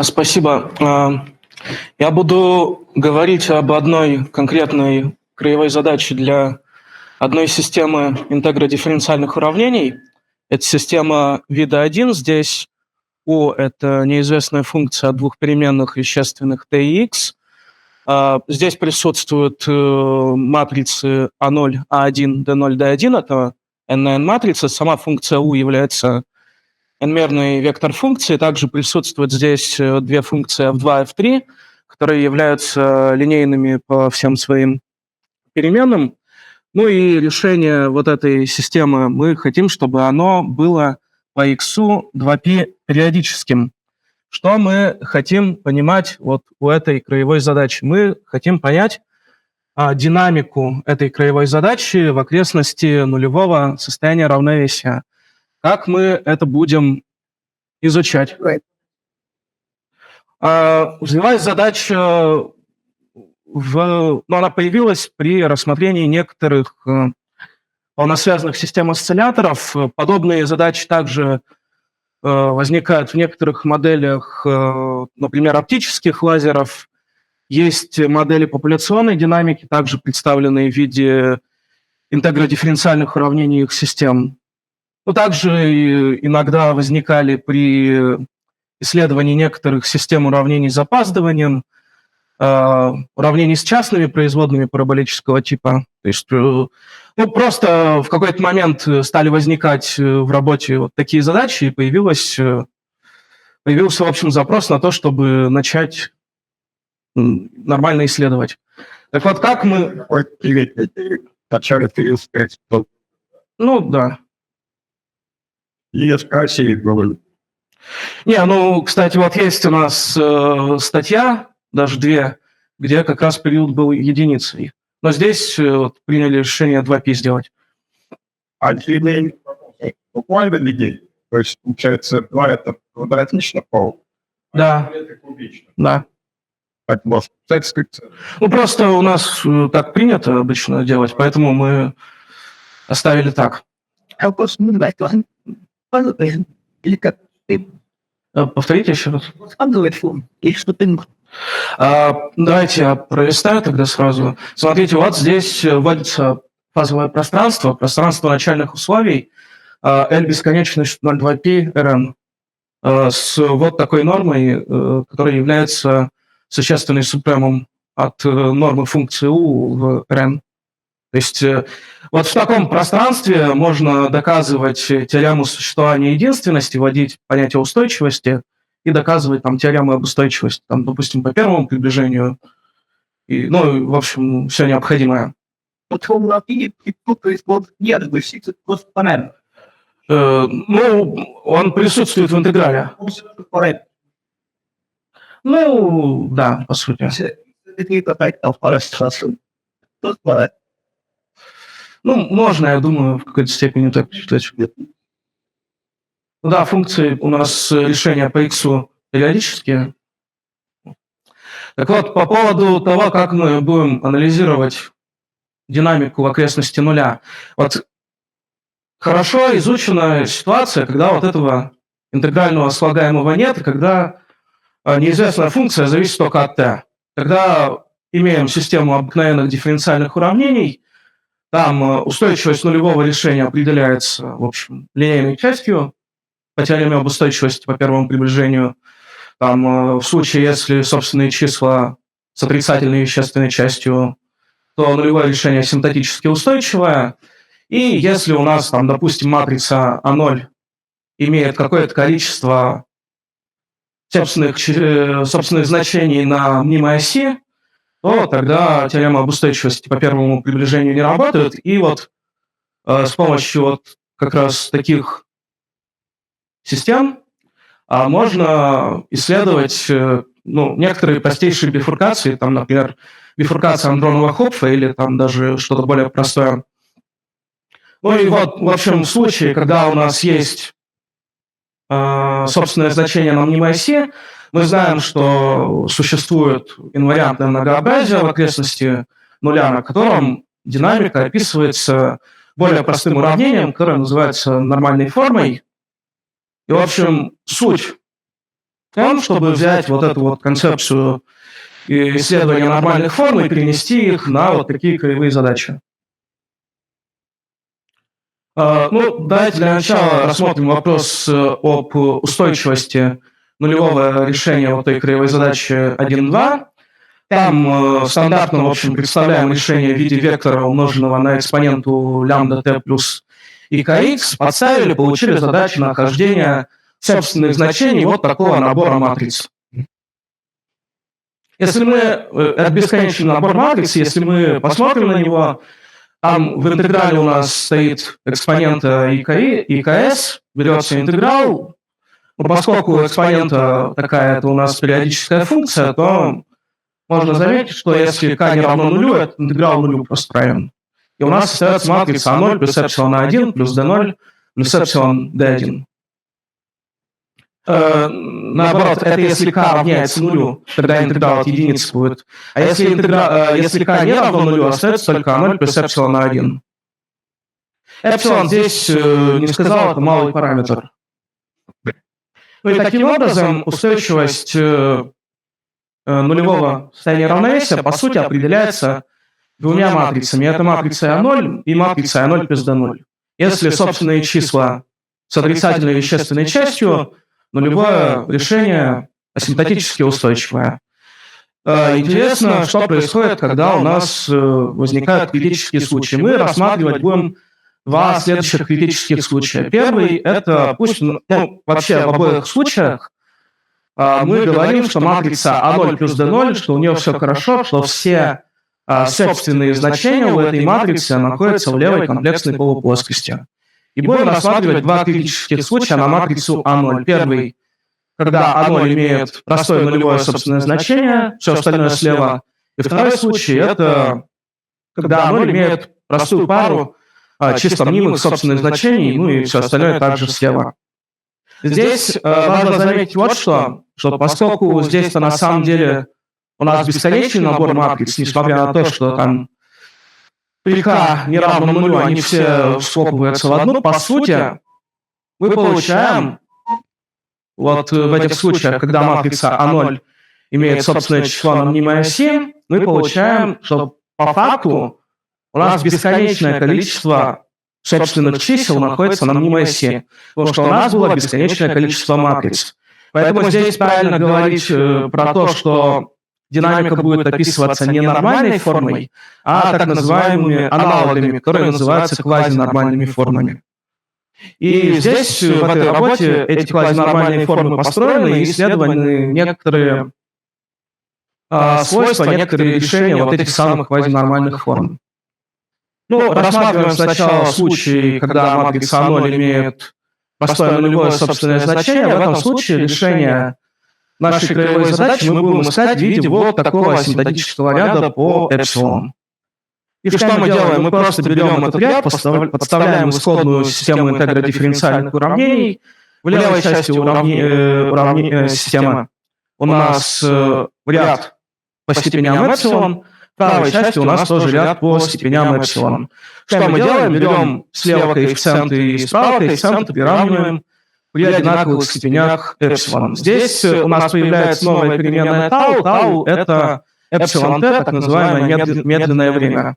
Спасибо. Я буду говорить об одной конкретной краевой задаче для одной системы интегродифференциальных уравнений. Это система вида 1. Здесь U – это неизвестная функция от двух переменных вещественных t и x. Здесь присутствуют матрицы A0, A1, D0, D1. Это n на n матрица. Сама функция U является n-мерный вектор функции. Также присутствуют здесь две функции f2 и f3, которые являются линейными по всем своим переменным. Ну и решение вот этой системы мы хотим, чтобы оно было по x 2π периодическим. Что мы хотим понимать вот у этой краевой задачи? Мы хотим понять динамику этой краевой задачи в окрестности нулевого состояния равновесия. Как мы это будем изучать? Развиваясь задача, она появилась при рассмотрении некоторых полносвязанных систем осцилляторов. Подобные задачи также возникают в некоторых моделях, например, оптических лазеров. Есть модели популяционной динамики, также представленные в виде интегродифференциальных уравнений их систем. Но также иногда возникали при исследовании некоторых систем уравнений с запаздыванием, уравнений с частными производными параболического типа. То есть просто в какой-то момент стали возникать в работе вот такие задачи, и появился, в общем, запрос на то, чтобы начать нормально исследовать. Так вот, как мы... Ну, да. Кстати, вот есть у нас статья, даже две, где как раз период был единицей. Но здесь приняли решение 2π сделать. Буквально людей. То есть, получается, 2 это квадратично пол. Да. Это кубично. Да. Так, может, просто у нас так принято обычно делать, поэтому мы оставили так. Или как ты... Повторите еще раз. Или что ты... Давайте я пролистаю тогда сразу. Смотрите, вот здесь вводится фазовое пространство начальных условий, L бесконечность 0,2π Rn, с вот такой нормой, которая является существенной супремум от нормы функции u в Rn. То есть вот в таком пространстве можно доказывать теорему существования единственности, вводить понятие устойчивости и доказывать там теорему об устойчивости, там, допустим, по первому приближению. И, в общем, все необходимое. Он присутствует в интеграле. Да, по сути. Можно, я думаю, в какой-то степени так считать. Да, функции у нас решения по x периодические. Так вот, по поводу того, как мы будем анализировать динамику в окрестности нуля. Вот хорошо изучена ситуация, когда вот этого интегрального слагаемого нет, и когда неизвестная функция зависит только от t. Когда имеем систему обыкновенных дифференциальных уравнений, там устойчивость нулевого решения определяется, в общем, линейной частью по теореме об устойчивости по первому приближению. Там, в случае, если собственные числа с отрицательной вещественной частью, то нулевое решение асимптотически устойчивое. И если у нас, там, допустим, матрица А0 имеет какое-то количество собственных значений на мнимой оси, то тогда теорема об устойчивости по первому приближению не работает. И вот с помощью вот как раз таких систем можно исследовать некоторые простейшие бифуркации, там, например, бифуркация Андронова-Хопфа или там даже что-то более простое. И вот, в общем, в случае, когда у нас есть собственное значение на мнимой оси, мы знаем, что существует инвариантное многообразие в окрестности нуля, на котором динамика описывается более простым уравнением, которое называется нормальной формой. И, в общем, суть том, чтобы взять вот эту вот концепцию исследования нормальных форм и перенести их на вот такие краевые задачи. Давайте для начала рассмотрим вопрос об устойчивости нулевого решения вот этой краевой задачи 1.2. Там стандартно, в общем, представляем решение в виде вектора, умноженного на экспоненту лямбда t плюс икx, подставили, получили задачу нахождения собственных значений вот такого набора матриц. Если мы, это бесконечный набор матриц, если мы посмотрим на него, там в интеграле у нас стоит экспонента ИКС, берется интеграл, но поскольку экспонента такая, это у нас периодическая функция, то можно заметить, что если k не равно нулю, этот интеграл нулю просто правильно. И у нас остается матрица А0 плюс эпсилон А1 плюс D0 плюс эпсилон D1. Наоборот, это если k равняется нулю, тогда интеграл от единицы будет. А если k не равно нулю, остается только А0 плюс эпсилон А1. Эпсилон здесь, не сказал, это малый параметр. И таким образом устойчивость нулевого состояния равновесия, по сути, определяется двумя матрицами. Это матрица А0 и матрица А0 плюс D0. Если собственные числа с отрицательной вещественной частью, нулевое решение асимптотически устойчивое. Интересно, что происходит, когда у нас возникают критические случаи. Мы рассматривать будем два следующих критических случая. Первый – это, пусть, вообще в обоих случаях, мы говорим, что матрица А0 плюс D0, что у нее все хорошо, что все собственные значения у этой матрицы находятся в левой комплексной полуплоскости. И будем рассматривать два критических случая на матрицу А0. Первый, когда А0 имеет простое нулевое собственное значение, все остальное слева. И второй случай, это когда А0 имеет простую пару чисто мнимых собственных значений, и все остальное также слева. Здесь важно заметить вот что поскольку здесь-то на самом деле у нас бесконечный набор матриц, несмотря на то, что там при k не равно нулю, они все схлопываются в одну, по сути, мы получаем, вот в этих случаях, когда матрица А0 имеет собственное число на мнимой оси, мы получаем, что по факту у нас бесконечное количество собственных чисел находится на мнимой оси, потому что у нас было бесконечное количество матриц. Поэтому здесь правильно говорить про то, что динамика будет описываться не нормальной формой, а так называемыми аналогами, которые называются квазинормальными формами. И здесь, в этой работе, эти квазинормальные формы построены и исследованы некоторые свойства, некоторые решения вот этих самых квазинормальных форм. Рассматриваем сначала случай, когда матрица А0 имеет простое нулевое собственное значение. В этом случае решение нашей краевой задачи мы будем искать в виде вот такого асимптотического ряда по эпсилон. И что мы делаем? Мы просто берем этот ряд, подставляем в исходную систему интегродифференциальных уравнений. В левой части системы у нас ряд по степеням эпсилон, в правой части у нас тоже ряд по степеням эпсилон. Что мы делаем? Берем слева коэффициенты и справа коэффициенты, приравниваем при одинаковых степенях эпсилон. Здесь у нас появляется новая переменная тау. Тау – это эпсилон t, так называемое медленное время.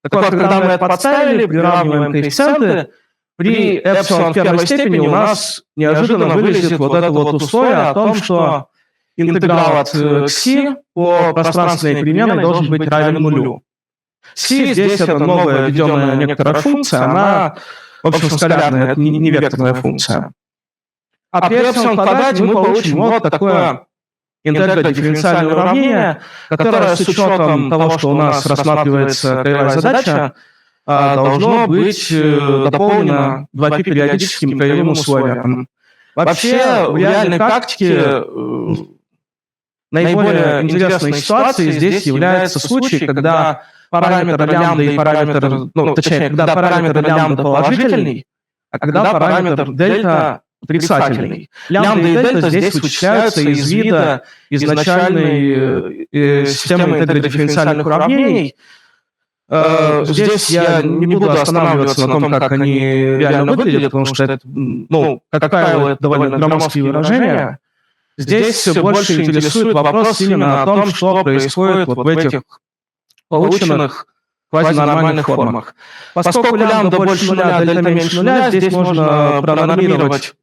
Так вот, когда мы это подставили, приравниваем коэффициенты, при эпсилон в первой степени у нас неожиданно вылезет вот это вот условие о том, что интеграл от кси по пространственной переменной должен быть равен нулю. Си здесь это новая введенная некоторая функция, она, в общем, скалярная, это не векторная функция. А при эпсилон квадрате мы получим вот такое интегродифференциальное уравнение, которое с учетом того, что у нас рассматривается краевая задача, должно быть дополнено 2π периодическим краевым условием. Вообще, в реальной практике наиболее интересной ситуацией здесь является случай, когда параметр лямбда и параметр, когда параметр лямбда положительный, а когда параметр дельта отрицательный. Лямбда и дельта здесь вычисляются из вида изначальной системы интегродифференциальных уравнений. Здесь я не буду останавливаться на том, как они реально выглядят, потому что это, как правило, это довольно громоздкие выражения. Здесь все больше интересует вопрос именно о том, что происходит вот в этих полученных квазинормальных формах. Поскольку лямбда больше нуля, дельта меньше нуля, здесь можно пронормировать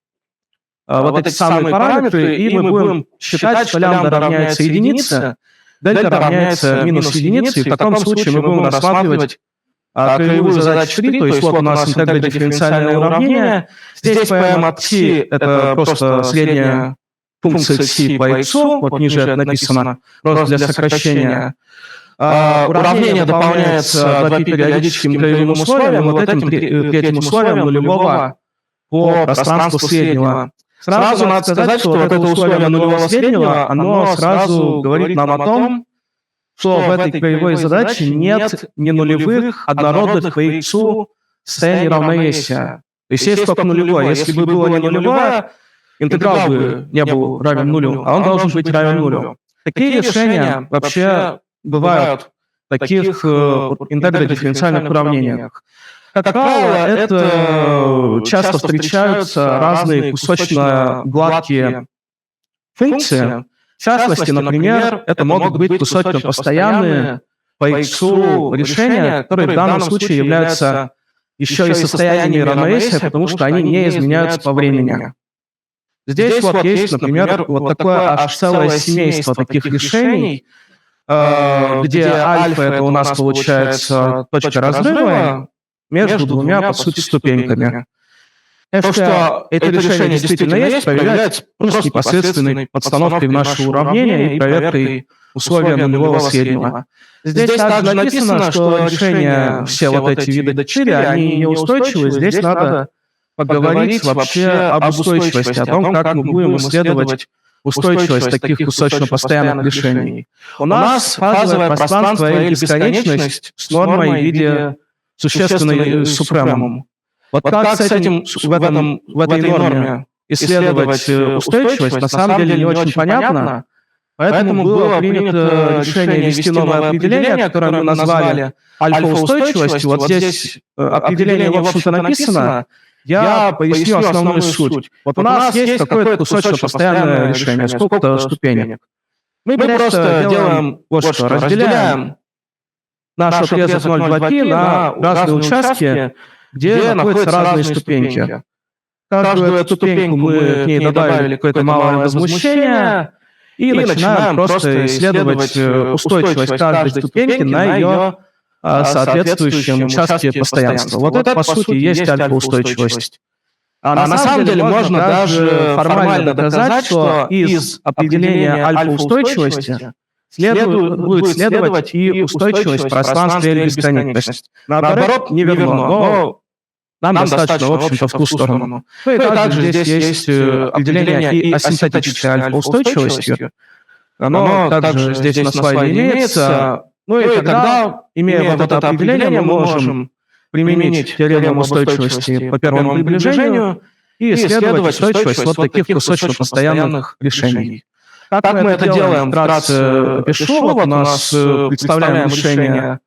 вот эти самые параметры, и мы будем считать, что лямбда равняется единице, дельта равняется минус единице, и в таком случае мы будем рассматривать краевую задачу 3, то есть вот у нас интегродифференциальное уравнение. Здесь Pm от t — это просто средняя функция t по x, вот ниже это написано, просто для сокращения. Уравнение дополняется 2π периодическим краевым условием, и вот этим третьим условием нулевого по пространству среднего. Сразу надо сказать, что вот это условие нулевого среднего, оно сразу говорит нам о том, что в этой краевой задаче нет не нулевых, однородных по x состояний равновесия. То есть есть только нулевое. Если бы было не нулевое, интеграл бы не был равен нулю, а он должен быть равен нулю. Такие решения вообще бывают в таких интегродифференциальных уравнениях. Как правило, это часто встречаются разные кусочно-гладкие функции. В частности, например, это могут быть кусочно-постоянные по x решения, которые в данном случае являются еще и состояниями равновесия, потому что они не изменяются по времени. Здесь вот есть, например, вот такое аж целое семейство таких решений, где альфа — это у нас получается точка разрыва между двумя, по сути, ступеньками. То, что это решение действительно есть, проверяется просто непосредственной подстановкой в наше уравнение и проверкой условия нулевого среднего. Здесь также написано, что решения, все вот эти вида 4, они неустойчивы. Здесь надо поговорить вообще об устойчивости, о том, как мы будем исследовать устойчивость таких кусочно-постоянных решений. У нас фазовое пространство или бесконечность с нормой в виде существенной супремум. Вот как с этим, в этой норме исследовать устойчивость, на самом деле не очень понятно, поэтому было принято решение ввести новое определение, которое мы назвали альфа-устойчивостью. Вот здесь определение, в общем-то, написано. Я поясню основную суть. Вот у нас есть какое-то кусочно-постоянное решение, сколько-то ступенек. Мы просто делаем вот что, разделяем наш отрезок 0,2π на разные участки, где находятся разные ступеньки. Каждую эту ступеньку мы к ней добавили какое-то малое возмущение и начинаем просто исследовать устойчивость каждой ступеньки на ее соответствующем участке постоянства. Вот это, по сути, есть альфа-устойчивость. А на самом деле можно даже формально доказать, что из определения альфа-устойчивости будет следовать и устойчивость в пространстве или бесконечность. Наоборот, не верно, но нам достаточно, в общем-то, в ту сторону. Ну и также здесь есть определение и асимптотической альфа-устойчивостью. Оно также здесь на слайде имеется. Ну и тогда, имея вот это определение, мы можем применить теорему устойчивости по первому приближению и исследовать устойчивость вот таких кусочно-постоянных решений. Как мы это делаем, вкратце пишу. Вот у нас представляем решение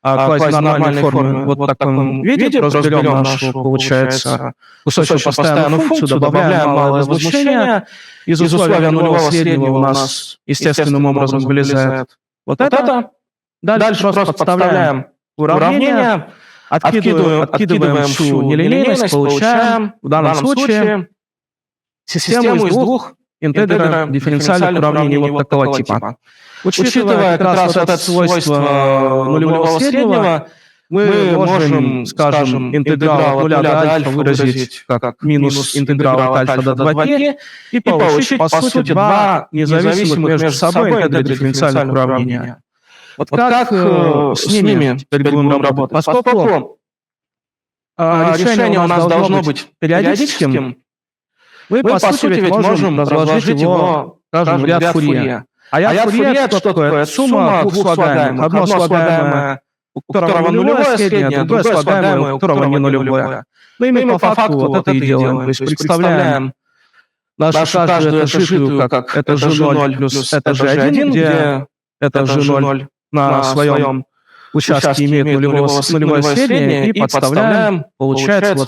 квазинормальной формы вот в таком виде. Просто берем нашу, получается, кусочно-постоянную функцию, добавляем малое возмущение. Из условия нулевого среднего у нас естественным образом вылезает вот это. Дальше просто подставляем уравнение, откидываем всю нелинейность, получаем в данном случае систему из двух интегродифференциальных уравнений вот такого типа. Учитывая как раз вот это свойство нулевого среднего, мы можем, скажем, интеграл от 0 до альфа выразить как минус интеграл от альфа до 2π и получить, по сути, два независимых между собой интегродифференциальных уравнения. Вот как с ними теперь будем работать? Поскольку решение у нас должно быть периодическим, мы, по сути, ведь можем разложить его, скажем, в ряд Фурье. А ряд Фурье — это что такое? Это сумма двух слагаемых. Одно слагаемое, у которого нулевое среднее, другое слагаемое, у которого не нулевое. Ну и мы по факту вот это и делаем. То есть представляем нашу каждую этажитую как это G0 плюс это G1, где это G0 на своем участке имеет нулевое среднее, и подставляем, получается,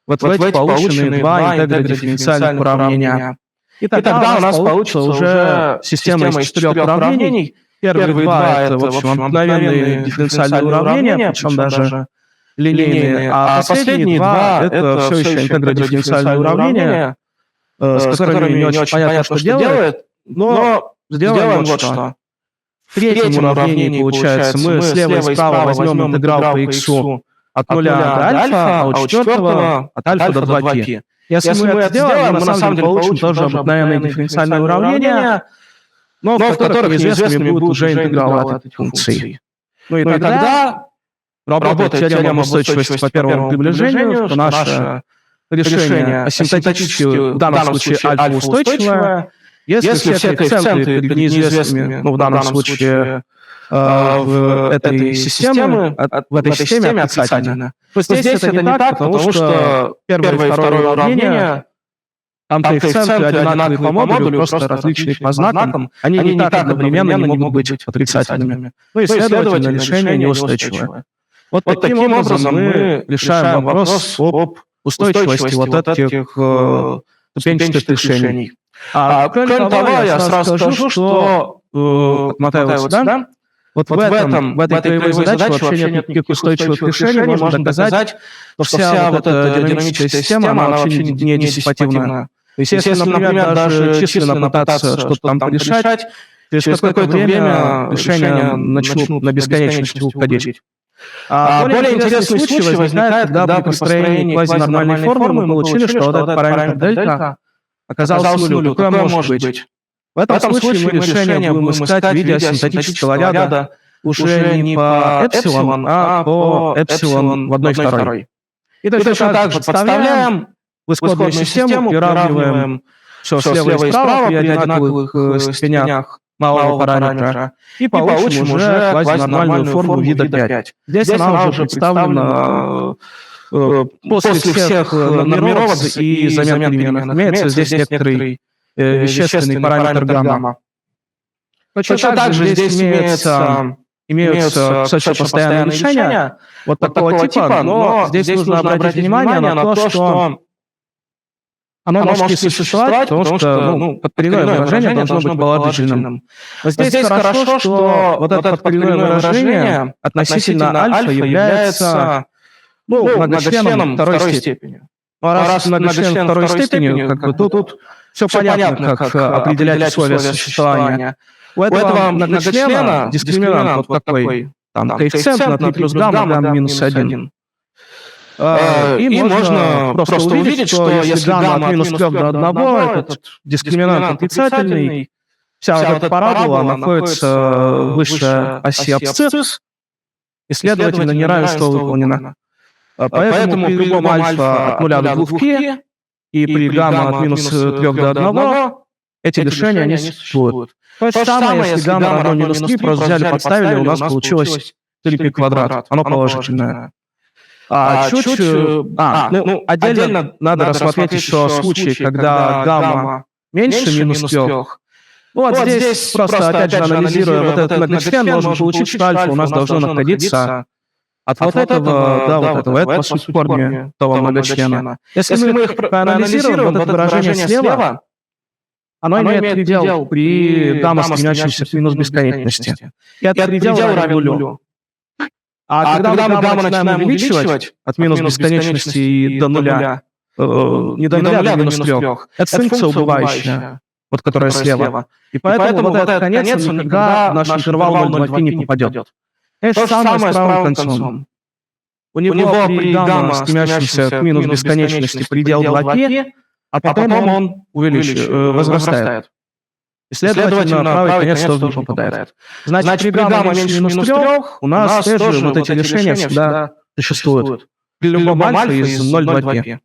вот в эти полученные два интегродифференциальных уравнения. И тогда у нас получится уже система из 4 уравнений. Первые два — это, в общем, обыкновенные дифференциальные уравнения, причем даже линейные, а последние два — это все еще интегродифференциальные уравнения, с которыми не очень понятно, что делает, но сделаем вот что. В третьем уравнении, получается, мы слева и справа возьмем интеграл по x от 0 до альфа, а у четвертого от альфа до 2π. Если мы это сделаем, мы на самом деле получим тоже обыкновенные дифференциальные уравнения, но в которых неизвестными будут уже интегралы от этих функций. Ну и тогда работает теорема об устойчивости по первому приближению, что наше решение асимптотически, в данном случае альфа устойчивое, если все коэффициенты перед неизвестными, ну в данном случае в этой системе отрицательны. То здесь это не так, потому что первое и второе уравнение, там коэффициенты одинаковые по модулю, просто различные по знакам, они не так одновременно не могут быть отрицательными. Ну и, следовательно, решение неустойчивое. Вот таким образом мы решаем вопрос об устойчивости вот этих ступенчатых решений. Кроме того, я сразу скажу, что отмотаю вот сюда, вот в этой краевой задаче вообще нет никаких устойчивых решений. Можно доказать, что вся вот эта динамическая система, она вообще не диссипативная. То есть, если, например, даже численно пытаться что-то там порешать, через какое-то время решения начнут на бесконечность уходить. Более интересный случай возникает, когда при построении квазинормальной формы мы получили, что вот этот параметр дельта оказался нулем. Какое может быть? В этом случае мы решение будем искать в виде асимптотического ряда уже не по эпсилон, а по эпсилон в 1/2. И точно так же подставляем в исходную систему, приравниваем все слева и справа при одинаковых степенях малого параметра, и получим уже квазинормальную форму вида 5. Здесь она уже представлена после всех нормировок и замен переменных. Имеется здесь некоторый вещественный параметр гамма. Точно так же здесь имеются постоянные решения вот такого типа, но здесь нужно обратить внимание на то, что оно может не существовать, потому что подкоренное выражение должно быть положительным. Но здесь хорошо, что вот это подкоренное выражение относительно альфа является многочленом второй степени. А раз многочлен второй степени, как бы тут все понятно, как определять условия существования. У этого многочлена дискриминант вот такой, там коэффициент на 3 плюс гамма, гамма минус 1. И можно просто увидеть, что если гамма от минус 3 до 1, этот дискриминант отрицательный, вся вот эта парабола находится выше оси абсцисс, и, следовательно, неравенство выполнено. Поэтому при любом альфа от 0 до 2π и при гамма от минус 3 до 1 эти решения не существуют. То же самое, если гамма равно минус 3, просто взяли, подставили, у нас получилось 3π квадрат. Оно положительное. Отдельно надо рассмотреть еще случаи, когда гамма меньше минус 3. Вот здесь просто, опять же, анализируя вот этот многочлен, можно получить, что альфа у нас должно находиться от вот этого до вот этого. Это, по сути, в форме того многочлена. Если мы их проанализируем, вот это выражение слева, оно имеет предел при гамма, стремящемся к минус бесконечности. И этот предел равен нулю. А когда мы гамма начинаем увеличивать от минус бесконечности и до нуля, не до нуля, до минус 3, это функция убывающая, вот которая слева. И поэтому вот этот конец никогда в наш интервал 0,2π не попадет. Это же самое с правым концом. У него при гамма, стремящемся к минус бесконечности, предел 2π, а потом он возрастает. И, следовательно, правый конец тоже не попадает. Значит, при гамма меньше минус 3 у нас тоже вот эти решения всегда существуют. При любом альфа из 0,2π.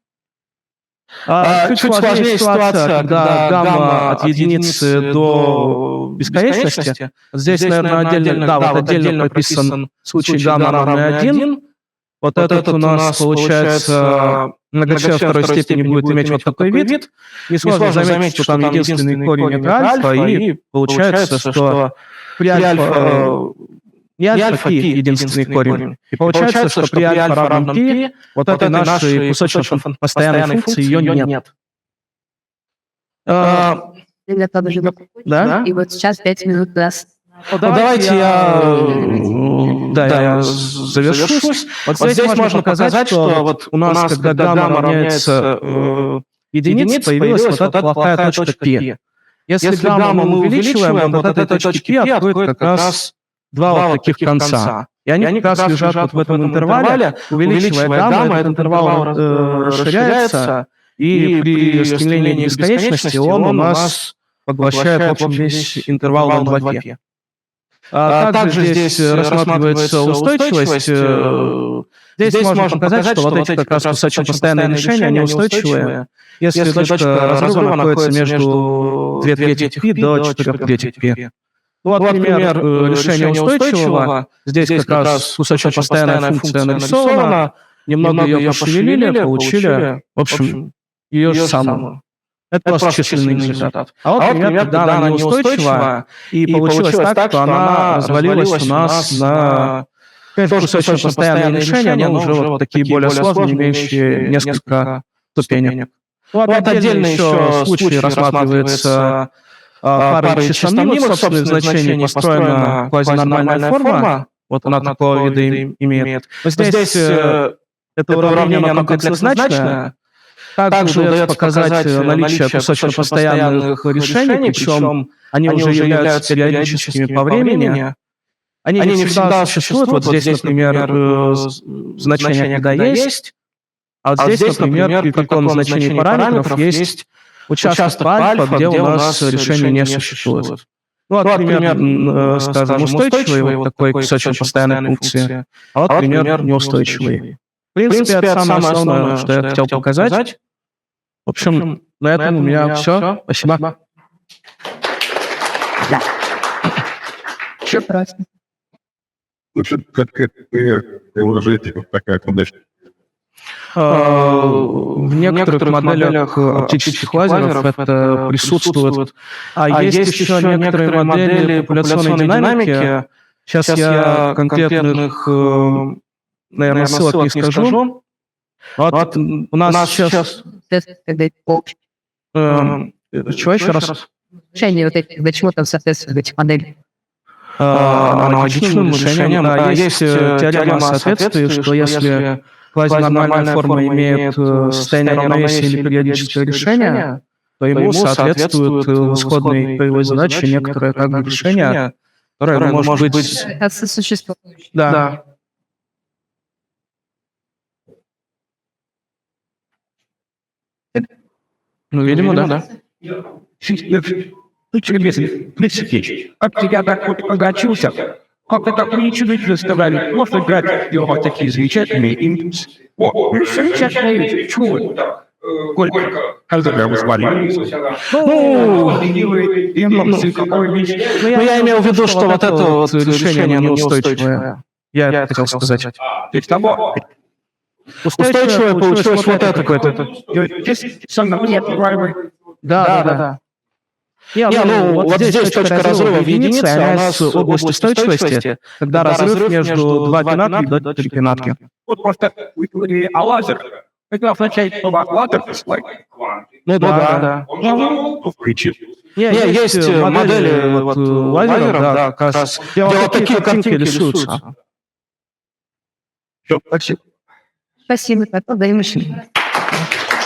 Чуть сложнее ситуация, когда гамма от единицы до бесконечности. Здесь, наверное, отдельно прописан случай гамма равный 1. Вот этот у нас, получается, многочлен второй степени будет иметь вот такой вид. Несложно заметить, что там единственный корень — это альфа, и получается, что при альфа не альфа π единственный корень. И получается, что при альфа равном π вот этой нашей кусочно-постоянной функции ее нет. Для того же Да? И вот сейчас 5 минут даст. Давайте я завершусь. Вот здесь можно показать, что вот у нас, когда гамма равняется единице, появилась вот эта плохая точка π. Если гамму мы увеличиваем, вот от этой точки π отходит как раз два вот таких конца. И они как раз лежат вот в этом интервале. Увеличивая гамма, этот интервал расширяется, и при стремлении к бесконечности он у нас поглощает, в общем, весь интервал на 2π. Также здесь рассматривается устойчивость. Здесь можно показать, что вот эти как раз кусочно-постоянные решения, они устойчивые. Если точка разрыва находится между 2/3 π до 4/3 π. Вот, например, решение устойчивого. Здесь как раз кусочно-постоянная функция нарисована. Немного ее пошевелили, получили, в общем, ее же самую. Это просто численный результат. А вот, например, когда она неустойчива, и получилось так, что она развалилась у нас на кусочно-постоянные решения, но уже вот такие более сложные, имеющие несколько ступенек. Вот отдельно еще случай рассматривается парой числомимых собственных значений, построена квазинормальная форма. Вот она такого вида имеет. Но здесь это уравнение, оно комплекснозначное. Также удается показать наличие кусочно-постоянных решений, причем они уже являются периодическими по времени. Они не всегда существуют. Вот здесь, например, значение когда есть, а вот здесь, например, при каком значении параметров есть участок альфа, где у нас решение не существует. Ну, вот, например, скажем, устойчивый вот такой кусочно-постоянной функции, а вот, например, неустойчивый. В принципе, это самое основное, что я хотел показать. В общем, на этом у меня все. Спасибо. Еще просто. Вообще, как приложите такая конечная? В некоторых моделях оптических лазеров это присутствует. А есть еще некоторые модели популяционной динамики. Сейчас я конкретных, наверное, ссылок не скажу. Вот у нас сейчас... Тест, когда Чего еще раз? решение вот этих, до чего там соответствует этих моделей. Аналогичным решением. Да, есть теорема соответствия, что если квазинормальная форма имеет состояние равновесия или периодическое решение, то ему соответствует в исходной кривой задаче некоторое как бы решение, которое может быть... Это существующее. Да. Ну, видимо, да. Ну, через месяц. Как тебя так вот погачился? Как-то так ничего не заставляли. Можно играть его такие замечательные импульсы. О, замечательные. Чего? Сколько? Когда я воспалил? Я имел в виду, что вот это вот решение неустойчивое. Я это хотел сказать. Устойчивое получилось вот это какое-то. Да. Ну, вот здесь точка разрыва в единице, а у нас область устойчивости, когда разрыв между 2 пинатки до 3 пинатки. Вот просто вы говорили о лазерах. Это означает, что лазер Ну да. Есть модели вот лазеров, да, как раз, где вот такие картинки рисуются. Спасибо, потом даем еще.